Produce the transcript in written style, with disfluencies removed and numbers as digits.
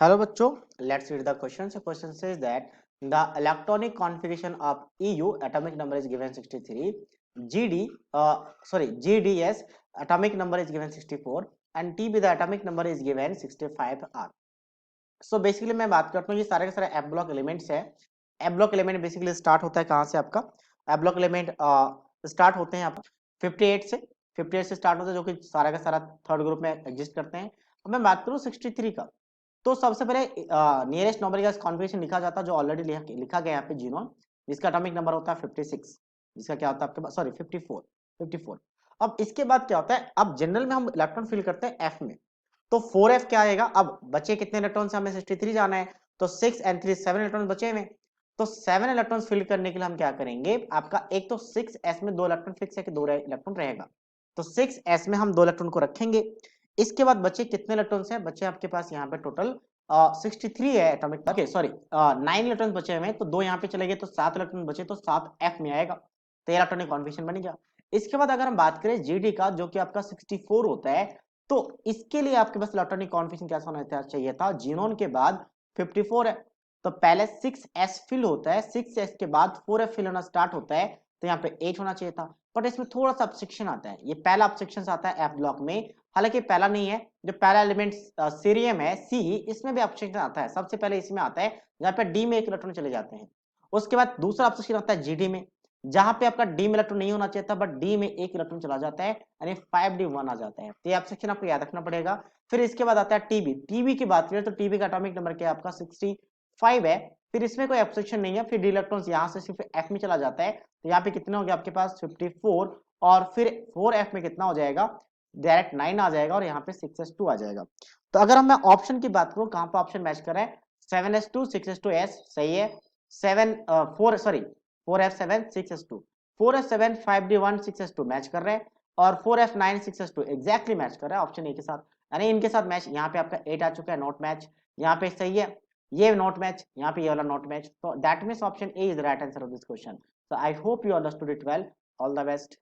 Hello बच्चों, let's read the question. So question says that the electronic configuration of EU atomic number is given 63, GDS atomic number is given 64 and TB the atomic number is given 65R. So basically मैं बात करता हूँ ये सारे के सारे F block elements है। F block element basically start होता है कहाँ से आपका एफ ब्लॉक एलिमेंट स्टार्ट होते हैं आप 58 से 58 से स्टार्ट होता है जो कि सारा का सारा थर्ड ग्रुप में एग्जिस्ट करते हैं। अब मैं बात करूँ 63 का, तो सबसे पहले नियरेस्ट नंबर का कॉन्फ़िगरेशन लिखा जाता है जो ऑलरेडी लिखा गया यहाँ पे जीनोन, जिसका एटॉमिक नंबर होता है 56, जिसका क्या होता है आपके पास सॉरी 54। अब इसके बाद क्या होता है, अब जनरल में हम इलेक्ट्रॉन फिल करते हैं एफ में, तो 4f क्या आएगा। अब बचे कितने इलेक्ट्रॉन से हमें 63 जाना है, तो 6 and 3 7 इलेक्ट्रॉन बचे हुए। तो 7 इलेक्ट्रॉन फिल करने के लिए हम क्या करेंगे, आपका एक तो 6s में 2 इलेक्ट्रॉन फिक्स है कि 2 इलेक्ट्रॉन रहेगा, तो 6s में हम 2 इलेक्ट्रॉन को रखेंगे। इसके बाद बचे कितने इलेक्ट्रॉन है, बचे आपके पास यहाँ पे टोटल 63 है एटॉमिक, ओके सॉरी 9 इलेक्ट्रॉन बचे हुए हैं, तो 2 यहाँ पे चले गए तो 7 इलेक्ट्रॉन बचे, तो 7f में आएगा, तो इलेक्ट्रॉनिक कॉन्फ़िगरेशन बन गया। इसके बाद अगर हम बात करें जीडी का जो कि आपका 64 होता है, तो इसके लिए आपके पास इलेक्ट्रॉनिक कॉन्फ़िगरेशन कैसा होना चाहिए था, जीनोन के बाद 54 है, तो पहले 6s फिल होता है, 6s के बाद 4f फिल होना स्टार्ट होता है, तो यहाँ पे 8 होना चाहिए था, बट इसमें थोड़ा सा ऑब्स्ट्रक्शन आता है। ये पहला ऑब्स्ट्रक्शन आता है एफ ब्लॉक में, हालांकि पहला नहीं है, जो पहला एलिमेंट सीरियम है सी, इसमें भी ऑब्स्ट्रक्शन आता है, सबसे पहले इसमें आता है जहाँ पे डी में एक इलेक्ट्रॉन चले जाते हैं। उसके बाद दूसरा ऑब्स्ट्रक्शन आता है जीडी में, जहां पे आपका डी में इलेक्ट्रॉन नहीं होना चाहिए था, बट डी में एक इलेक्ट्रॉन चला जाता है, यानी 5d1 आ जाता है, तो ये ऑब्स्ट्रक्शन आपको याद रखना पड़ेगा। फिर इसके बाद आता है टीबी, टीबी की बात करें तो टीबी का एटॉमिक नंबर क्या है आपका 65 है, फिर इसमें कोई ऑब्स्ट्रक्शन नहीं है, फिर डी इलेक्ट्रॉन यहाँ से सिर्फ एफ में चला जाता है, तो यहाँ पे कितना हो गया आपके पास 54, और फिर 4f में कितना हो जाएगा, डायरेक्ट 9 आ जाएगा, और यहाँ पे 6s2 आ जाएगा। तो अगर हम मैं ऑप्शन की बात करूँ कहाँ पर ऑप्शन मैच कर रहा है, 7s2 6s2s सही है, 4f7 6s2, 4f7 5d1 6s2 match कर रहे हैं, और 4f9 6s2 एग्जैक्टली मैच कर रहा है ऑप्शन ए के साथ, यानी इनके साथ मैच। यहाँ पे आपका 8 आ चुका है, नॉट मैच, यहाँ पे सही है, ये नॉट मैच, यहाँ पे ये वाला नॉट मैच, तो that means option A is the right answer of this question. So I hope you understood it well, all the best.